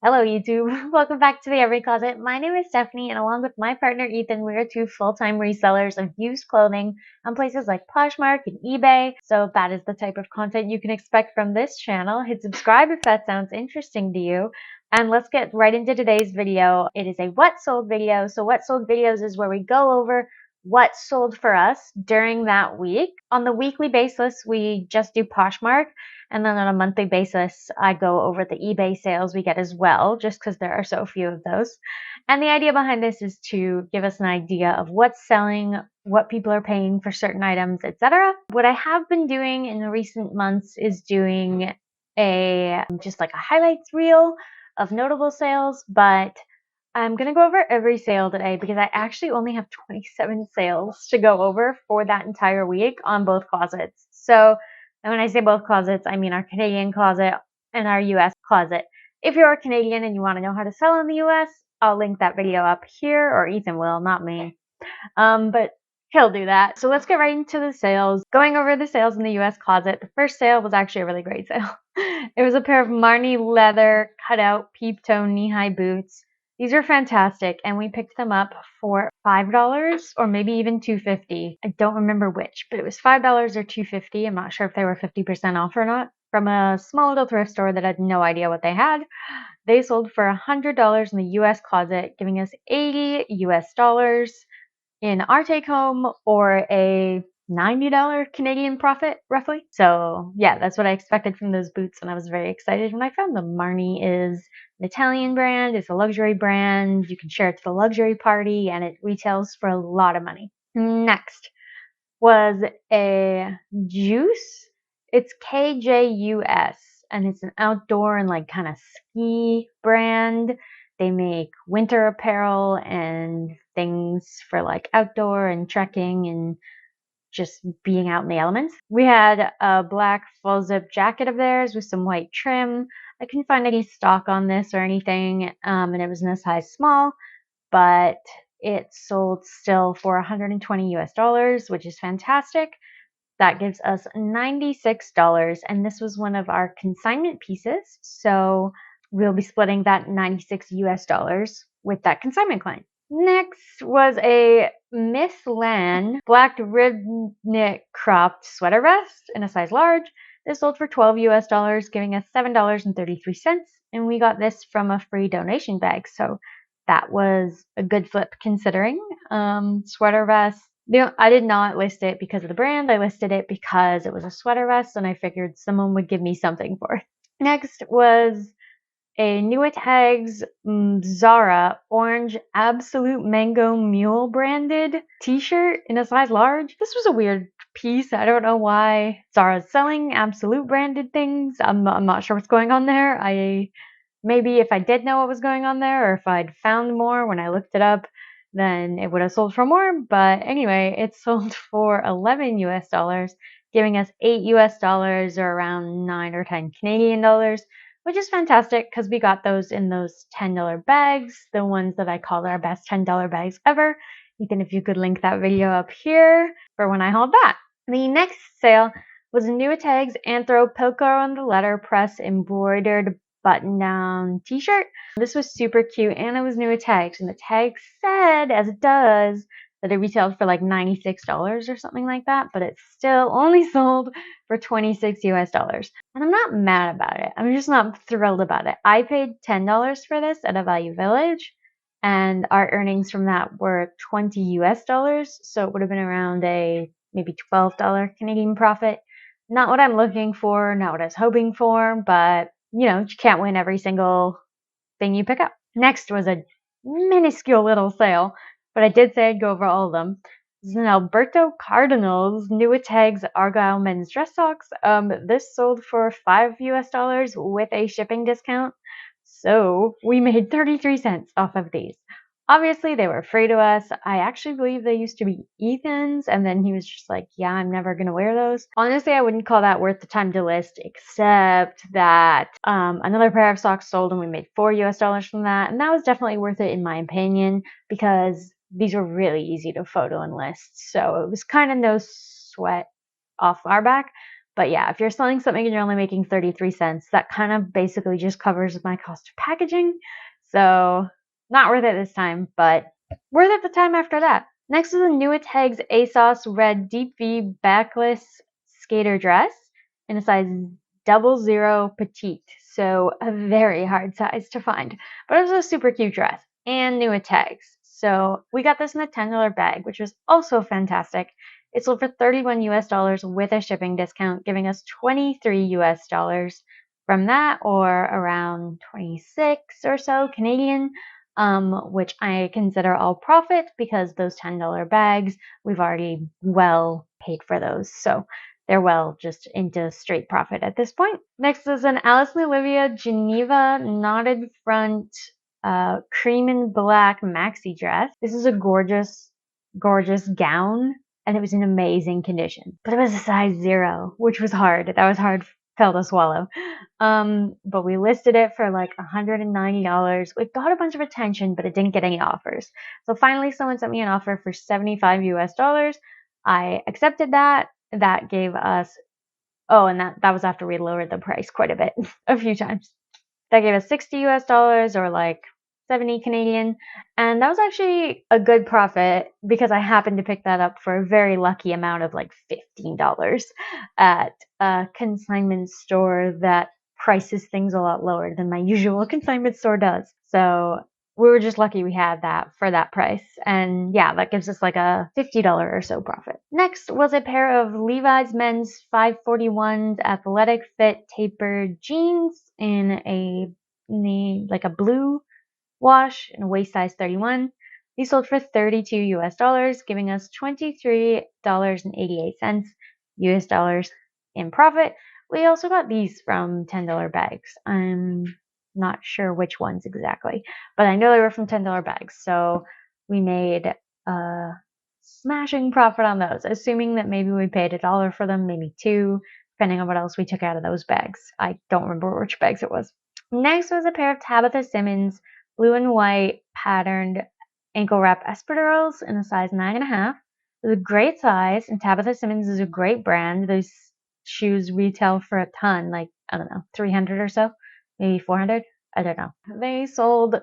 Hello YouTube, welcome back to the Every Closet. My name is Stephanie and along with my partner Ethan, we are two full-time resellers of used clothing on places like Poshmark and eBay. So if that is the type of content you can expect from this channel, hit subscribe if that sounds interesting to you. And let's get right into today's video. It is a what sold video. So what sold videos is where we go over what sold for us during that week. On the weekly basis, we just do Poshmark. And then on a monthly basis, I go over the eBay sales we get as well, just because there are so few of those. And the idea behind this is to give us an idea of what's selling, what people are paying for certain items, etc. What I have been doing in the recent months is doing just like a highlights reel of notable sales, but I'm going to go over every sale today because I actually only have 27 sales to go over for that entire week on both closets. So, and when I say both closets, I mean our Canadian closet and our US closet. If you're a Canadian and you want to know how to sell in the US, I'll link that video up here, or Ethan will, not me. But he'll do that. So let's get right into the sales. Going over the sales in the US closet, the first sale was actually a really great sale. It was a pair of Marni leather cutout peep toe knee-high boots. These are fantastic, and we picked them up for $5 or maybe even $2.50. I don't remember which, but it was $5 or $2.50. I'm not sure if they were 50% off or not. From a small little thrift store that had no idea what they had. They sold for $100 in the US closet, giving us $80 US in our take home, or a $90 Canadian profit, roughly. So yeah, that's what I expected from those boots, and I was very excited when I found them. Marni is an Italian brand. It's a luxury brand. You can share it to the luxury party, and it retails for a lot of money. Next was a juice. It's KJUS, and it's an outdoor and like kind of ski brand. They make winter apparel and things for like outdoor and trekking and just being out in the elements. We had a black full zip jacket of theirs with some white trim. I couldn't find any stock on this or anything, and it was in a size small, but it sold still for $120 US, which is fantastic. That gives us $96, and this was one of our consignment pieces, so we'll be splitting that $96 US with that consignment client. Next was a Miss Lan black rib knit cropped sweater vest in a size large. This sold for $12 US, giving us $7.33, and we got this from a free donation bag, so that was a good flip considering. Sweater vest. I did not list it because of the brand. I listed it because it was a sweater vest, and I figured someone would give me something for it. Next was a New Tags Zara orange Absolute Mango Mule branded t-shirt in a size large. This was a weird piece. I don't know why Zara's selling Absolute branded things. I'm not sure what's going on there. Maybe if I did know what was going on there, or if I'd found more when I looked it up, then it would have sold for more. But anyway, it sold for $11 US, giving us $8 US, or around 9 or 10 Canadian dollars, which is fantastic because we got those in those $10 bags, the ones that I called our best $10 bags ever. Ethan, if you could link that video up here for when I hauled that. The next sale was a New Tags Anthro Pilco on the letterpress embroidered button-down t-shirt. This was super cute, and it was New Tags, and the tag said, as it does, that it retailed for like $96 or something like that, but it still only sold for $26 US. And I'm not mad about it. I'm just not thrilled about it. I paid $10 for this at a Value Village, and our earnings from that were $20 US, so it would have been around a maybe $12 Canadian profit. Not what I'm looking for, not what I was hoping for, but you know, you can't win every single thing you pick up. Next was a minuscule little sale, but I did say I'd go over all of them. This is an Alberto Cardinals New Tags Argyle men's dress socks. This sold for $5 US with a shipping discount, so we made 33 cents off of these. Obviously, they were free to us. I actually believe they used to be Ethan's, and then he was just like, yeah, I'm never going to wear those. Honestly, I wouldn't call that worth the time to list, except that another pair of socks sold, and we made $4 US from that, and that was definitely worth it in my opinion, because these were really easy to photo and list, so it was kind of no sweat off our back. But yeah, if you're selling something and you're only making 33 cents, that kind of basically just covers my cost of packaging. So not worth it this time, but worth it the time after that. Next is a Nuitex ASOS Red Deep V backless skater dress in a size 00 petite. So a very hard size to find, but it was a super cute dress and Nuitex. So we got this in a $10 bag, which was also fantastic. It sold for 31 US dollars with a shipping discount, giving us 23 US dollars from that, or around 26 or so Canadian, which I consider all profit because those $10 bags, we've already well paid for those. So they're well just into straight profit at this point. Next is an Alice and Olivia Geneva knotted front cream and black maxi dress. This is a gorgeous, gorgeous gown, and it was in amazing condition. But it was a size 0, which was hard. That was hard pill to swallow. But we listed it for like $190. It got a bunch of attention, but it didn't get any offers. So finally, someone sent me an offer for 75 US dollars. I accepted that. That gave us, oh, and that was after we lowered the price quite a bit, a few times. That gave us 60 US dollars, or like 70 Canadian. And that was actually a good profit because I happened to pick that up for a very lucky amount of like $15 at a consignment store that prices things a lot lower than my usual consignment store does. So we were just lucky we had that for that price. And yeah, that gives us like a $50 or so profit. Next was a pair of Levi's men's 541 athletic fit tapered jeans in like a blue wash and a waist size 31. These sold for 32 US dollars, giving us $23.88 US dollars in profit. We also got these from $10 bags. I'm not sure which ones exactly, but I know they were from $10 bags. So we made a smashing profit on those, assuming that maybe we paid $1 for them, maybe $2, depending on what else we took out of those bags. I don't remember which bags it was. Next was a pair of Tabitha Simmons blue and white patterned ankle wrap espadrilles in a size 9.5. It was a great size, and Tabitha Simmons is a great brand. Those shoes retail for a ton, like, I don't know, 300 or so, maybe 400. I don't know. They sold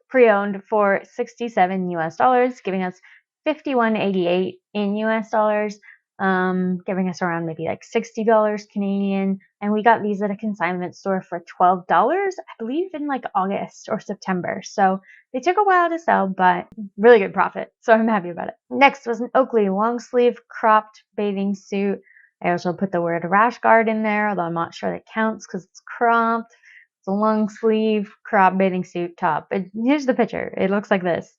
pre-owned for 67 US dollars, giving us 51.88 in US dollars, giving us around maybe like $60 Canadian. And we got these at a consignment store for $12, I believe in like August or September. So they took a while to sell, but really good profit. So I'm happy about it. Next was an Oakley long sleeve cropped bathing suit. I also put the word rash guard in there, although I'm not sure that counts because it's cropped. It's a long sleeve crop bathing suit top. Here's the picture. It looks like this.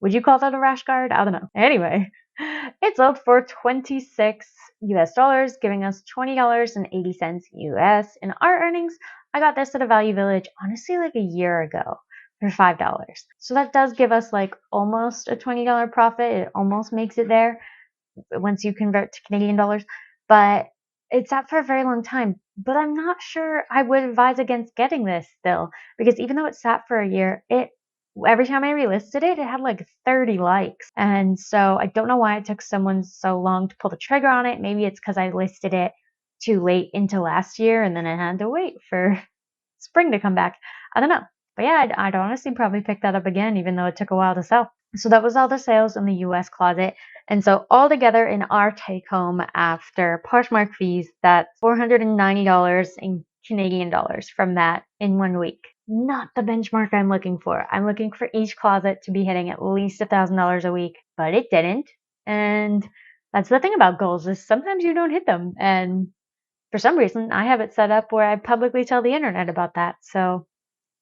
Would you call that a rash guard? I don't know. Anyway, it sold for 26 US dollars, giving us $20.80 US. In our earnings, I got this at a Value Village, honestly, like a year ago for $5. So that does give us like almost a $20 profit. It almost makes it there once you convert to Canadian dollars. But it sat for a very long time. But I'm not sure I would advise against getting this still, because even though it sat for a year, every time I relisted it, it had like 30 likes. And so I don't know why it took someone so long to pull the trigger on it. Maybe it's because I listed it too late into last year and then I had to wait for spring to come back. I don't know. But yeah, I'd honestly probably pick that up again, even though it took a while to sell. So that was all the sales in the US closet. And so altogether in our take home after Poshmark fees, that's $490 in Canadian dollars from that in 1 week. Not the benchmark I'm looking for. I'm looking for each closet to be hitting at least $1,000 a week, but it didn't. And that's the thing about goals, is sometimes you don't hit them. And for some reason, I have it set up where I publicly tell the internet about that. So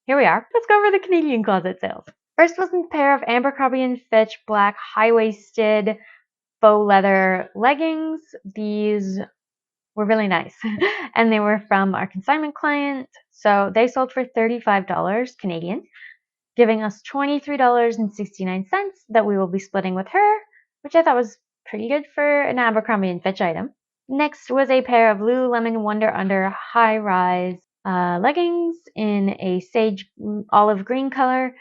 here we are. Let's go over the Canadian closet sales. First was a pair of Abercrombie & Fitch black high-waisted faux leather leggings. These were really nice. And they were from our consignment client. So they sold for $35 Canadian, giving us $23.69 that we will be splitting with her, which I thought was pretty good for an Abercrombie & Fitch item. Next was a pair of Lululemon Wonder Under high-rise leggings in a sage olive green color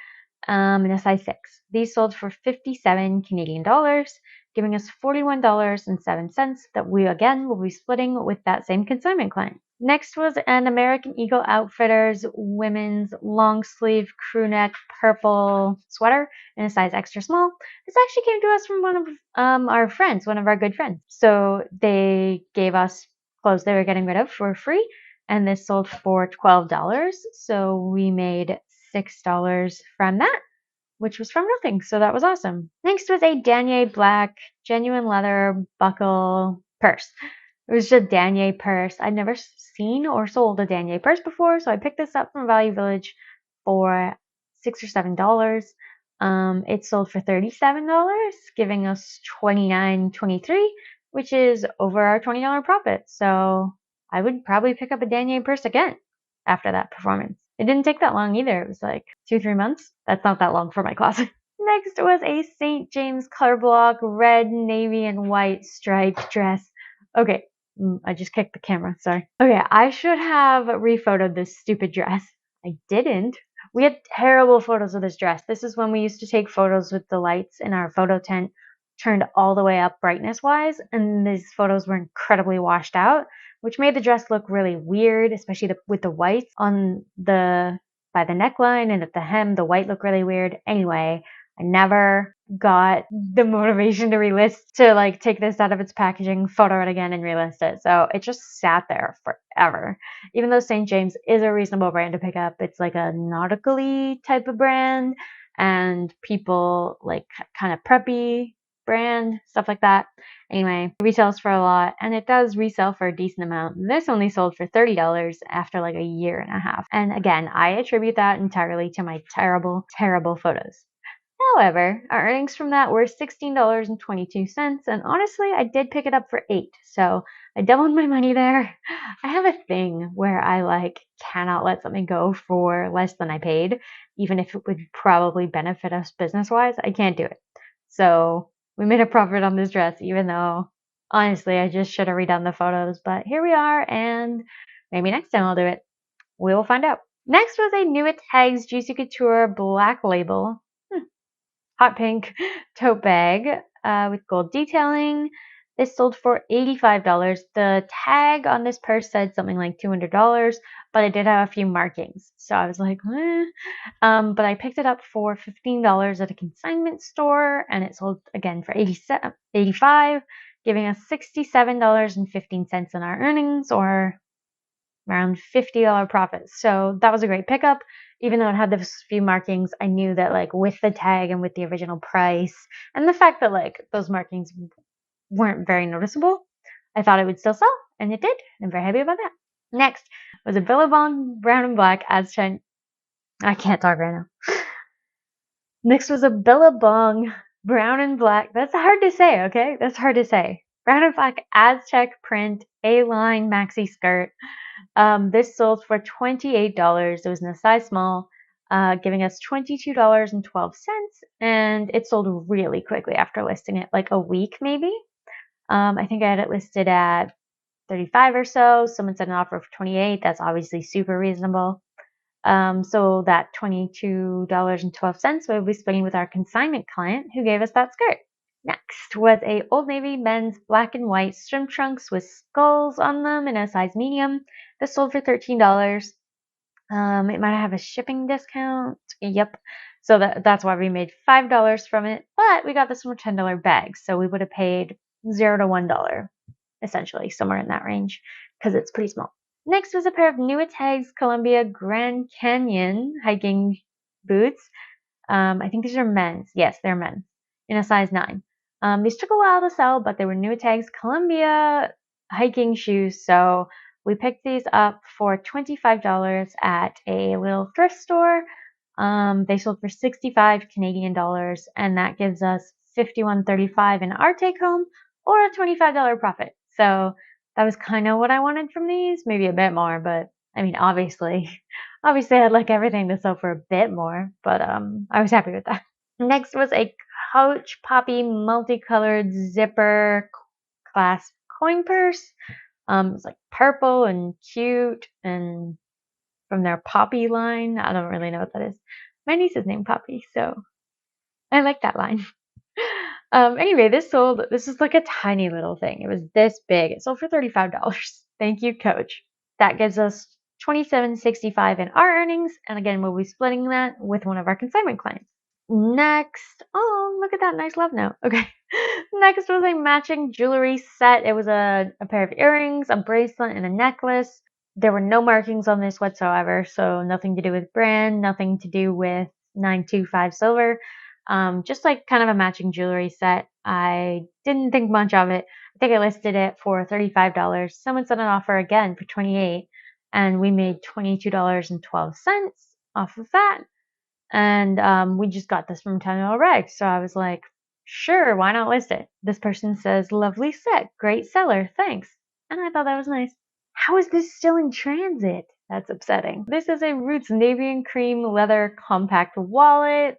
in a size 6. These sold for 57 Canadian dollars, giving us $41.07 that we again will be splitting with that same consignment client. Next was an American Eagle Outfitters women's long sleeve crew neck purple sweater in a size extra small. This actually came to us from one of our friends, one of our good friends. So they gave us clothes they were getting rid of for free, and this sold for $12. So we made $6 from that, which was from nothing. So that was awesome. Next was a Danier black genuine leather buckle purse. It was just a Danier purse. I'd never seen or sold a Danier purse before, so I picked this up from Value Village for $6 or $7. It sold for $37, giving us $29.23, which is over our $20 profit. So I would probably pick up a Danier purse again after that performance. It didn't take that long either. It was like 2-3 months. That's not that long for my closet. Next was a St. James color block red, navy, and white striped dress. Okay, I just kicked the camera, sorry. Okay, I should have rephotoed this stupid dress. I didn't. We had terrible photos of this dress. This is when we used to take photos with the lights in our photo tent turned all the way up brightness wise, and these photos were incredibly washed out, which made the dress look really weird, especially with the whites on by the neckline and at the hem. The white looked really weird. Anyway, I never got the motivation to relist, to like take this out of its packaging, photo it again, and relist it. So it just sat there forever. Even though St. James is a reasonable brand to pick up, it's like a nautically type of brand, and people like kind of preppy brand, stuff like that. Anyway, it retails for a lot, and it does resell for a decent amount. This only sold for $30 after like a year and a half. And again, I attribute that entirely to my terrible, terrible photos. However, our earnings from that were $16.22, and honestly, I did pick it up for $8, so I doubled my money there. I have a thing where I like cannot let something go for less than I paid, even if it would probably benefit us business-wise. I can't do it. So we made a profit on this dress, even though honestly, I just should have redone the photos, but here we are, and maybe next time I'll do it. We will find out. Next was a New At Tags Juicy Couture Black Label hot pink tote bag with gold detailing. This sold for $85. The tag on this purse said something like $200, but it did have a few markings. So I was like, eh. But I picked it up for $15 at a consignment store, and it sold again for $85, giving us $67.15 in our earnings, or around $50 profit. So that was a great pickup. Even though it had those few markings, I knew that like with the tag and with the original price and the fact that like those markings weren't very noticeable, I thought it would still sell, and it did. I'm very happy about that. Next was a Billabong brown and black Aztec. I can't talk right now. Next was a Billabong brown and black. That's hard to say, okay? That's hard to say. Brown and black Aztec print A-line maxi skirt. This sold for $28. It was in a size small, giving us $22.12, and it sold really quickly after listing it, like a week maybe. I think I had it listed at 35 or so. Someone said an offer for 28. That's obviously super reasonable. So that $22.12 we'll be splitting with our consignment client who gave us that skirt. Next was a Old Navy men's black and white swim trunks with skulls on them in a size medium. This sold for $13. It might have a shipping discount. Yep. So that's why we made $5 from it. But we got this from a $10 bag, so we would have paid $0 to $1, essentially, somewhere in that range, because it's pretty small. Next was a pair of New At Tags Columbia Grand Canyon hiking boots. I think these are men's. Yes, they're men's in a size 9. These took a while to sell, but they were New At Tags Columbia hiking shoes, so we picked these up for $25 at a little thrift store. They sold for 65 Canadian dollars, and that gives us $51.35 in our take home, or a $25 profit. So that was kind of what I wanted from these, maybe a bit more, but I mean, obviously I'd like everything to sell for a bit more, but I was happy with that. Next was a Coach Poppy multicolored zipper clasp coin purse. It's like purple and cute, and from their Poppy line. I don't really know what that is. My niece is named Poppy, so I like that line. Anyway, this sold. This is like a tiny little thing. It was this big. It sold for $35. Thank you, Coach. That gives us $27.65 in our earnings, and again, we'll be splitting that with one of our consignment clients. Next, oh, look at that nice love note. Okay. Next was a matching jewelry set. It was a pair of earrings, a bracelet, and a necklace. There were no markings on this whatsoever, so nothing to do with brand, nothing to do with 925 silver. Just like kind of a matching jewelry set. I didn't think much of it. I think I listed it for $35. Someone sent an offer again for $28, and we made $22.12 off of that. And we just got this from $10 reg. So I was like, sure, why not list it? This person says, lovely set, great seller, thanks. And I thought that was nice. How is this still in transit? That's upsetting. This is a Roots Navy and Cream leather compact wallet.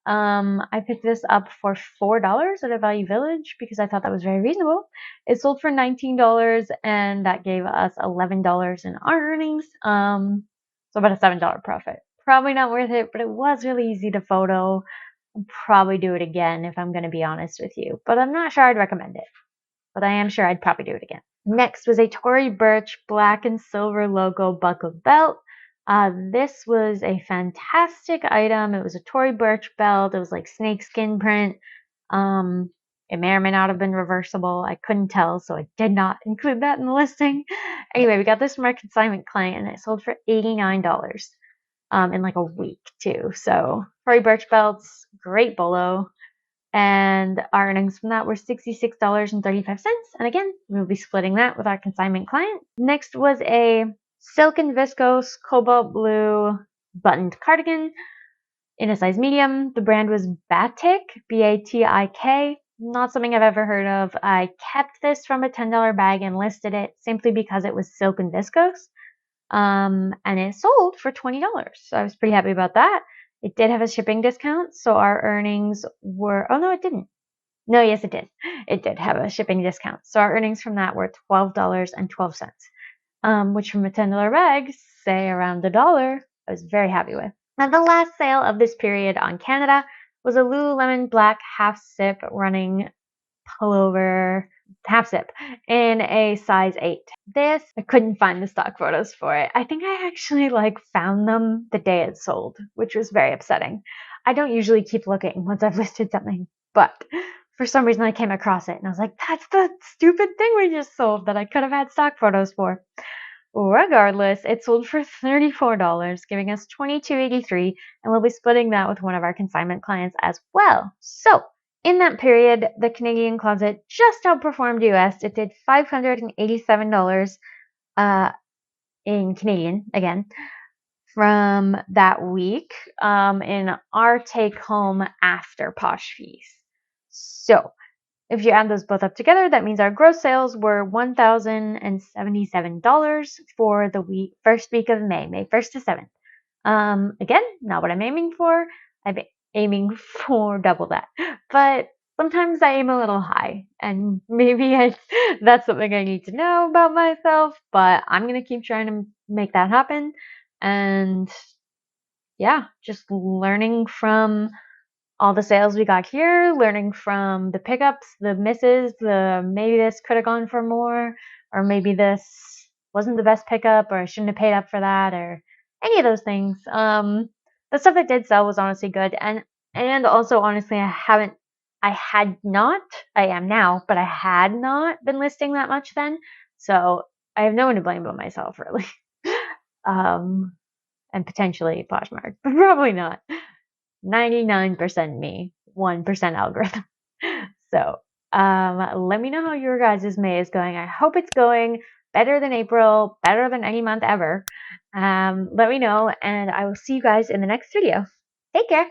I picked this up for $4 at a Value Village because I thought that was very reasonable. It sold for $19 and that gave us $11 in our earnings. So about a $7 profit. Probably not worth it, but it was really easy to photo. I'll probably do it again if I'm going to be honest with you, but I'm not sure I'd recommend it. But I am sure I'd probably do it again. Next was a Tory Burch black and silver logo buckled belt. This was a fantastic item. It was a Tory Burch belt. It was like snakeskin print. It may or may not have been reversible. I couldn't tell, so I did not include that in the listing. Anyway, we got this from our consignment client, and it sold for $89 in like a week too. So Tory Burch belts, great bolo. And our earnings from that were $66.35. And again, we'll be splitting that with our consignment client. Next was a silk and viscose cobalt blue buttoned cardigan in a size medium. The brand was Batik, Batik. Not something I've ever heard of. I kept this from a $10 bag and listed it simply because it was silk and viscose. And it sold for $20. So I was pretty happy about that. It did have a shipping discount, so our earnings were, oh no, it didn't. No, yes, it did. It did have a shipping discount. So our earnings from that were $12.12, which from a $10 bag, say around $1, I was very happy with. Now, the last sale of this period on Canada was a Lululemon black half zip running pullover half zip in a size 8. This, I couldn't find the stock photos for it. I think I actually found them the day it sold, which was very upsetting. I don't usually keep looking once I've listed something, but for some reason I came across it and I was like, that's the stupid thing we just sold that I could have had stock photos for. Regardless, it sold for $34, giving us $22.83, and we'll be splitting that with one of our consignment clients as well. So, in that period, the Canadian closet just outperformed US. It did $587 in Canadian, again, from that week in our take home after Posh fees. So, if you add those both up together, that means our gross sales were $1,077 for the first week of May, May 1st to 7th. Again, not what I'm aiming for. I'm aiming for double that. But sometimes I aim a little high, and maybe that's something I need to know about myself, but I'm going to keep trying to make that happen. And yeah, just learning from all the sales we got here, learning from the pickups, the misses, maybe this could have gone for more, or maybe this wasn't the best pickup, or I shouldn't have paid up for that, or any of those things. The stuff that did sell was honestly good, and also honestly, I am now, but I had not been listing that much then, so I have no one to blame but myself, really. And potentially Poshmark, but probably not. 99% me, 1% algorithm. So, let me know how your guys' May is going. I hope it's going better than April, better than any month ever. Let me know, and I will see you guys in the next video. Take care.